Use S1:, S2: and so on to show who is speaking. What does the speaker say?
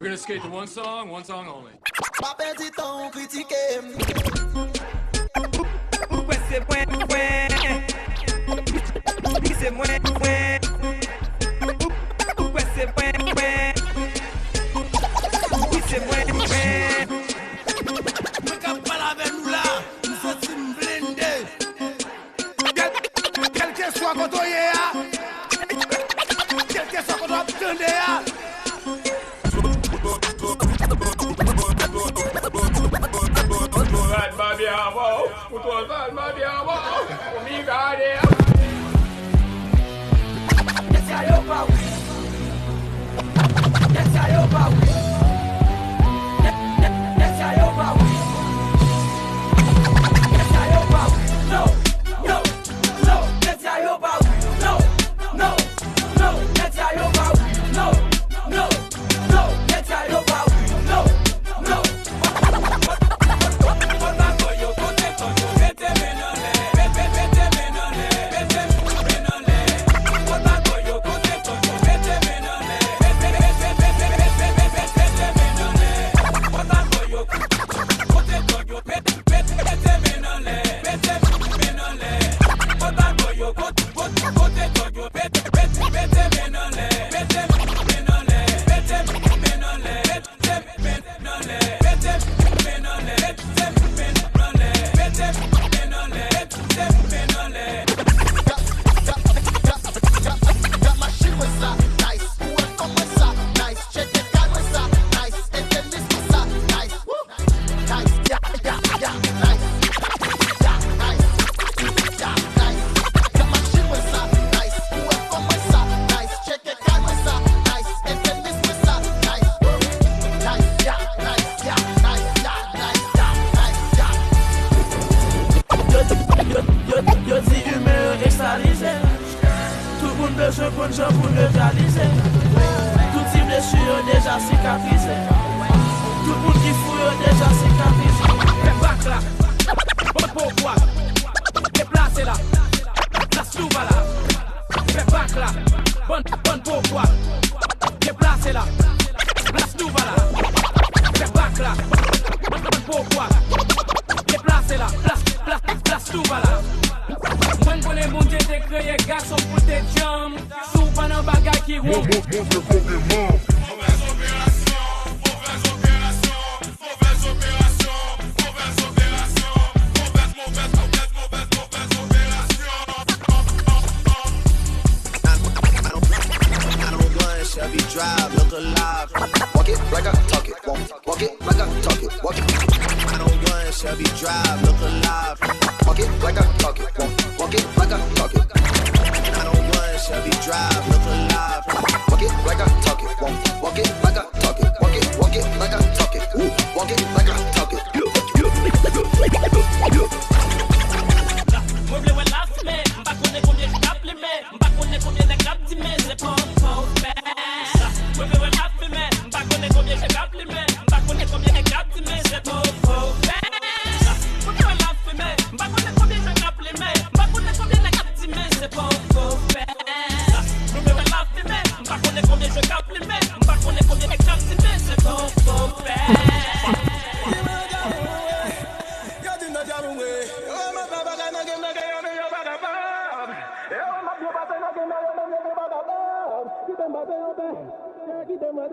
S1: We're gonna skate to one song only.
S2: déjà cicatrisé. Fais bac là, bon pourquoi? Déplacez là, la souba là. Fais bac là, bon pourquoi? Déplacez là, la souba là. Fais bac là, bon pourquoi? Déplacez là, la souba là. Moi connais mon Dieu t'es créé garçon pour tes jambes. Souba dans bagay qui roule.
S3: Chevy drive, look alive. Walk it like I talk it. Walk it like I talk it. Walk it. 901 Chevy drive, look alive. Walk it like I talk it. Walk it like I talk it. 901 Chevy drive, look alive. Walk it like I talk it. Walk it like I talk it. Walk it like I talk it. Walk it like I talk it.
S2: Meuble ouais la fumée, m'pas connaît combien j'tape les mains, m'pas connaît combien de cap d'y mets, c'est pas fait. Meuble ouais la fumée, m'pas connaît combien j'tape les mains, m'pas connaît combien de cap d'y mets, c'est pas fait. Meuble ouais la fumée, m'pas connaît combien j'tape les mains, m'pas connaît combien de cap d'y mets, c'est pas fait. Meuble ouais la fumée, m'pas connaît combien j'tape les mains, m'pas connaît combien de cap d'y mets, c'est pas fait. Quítame,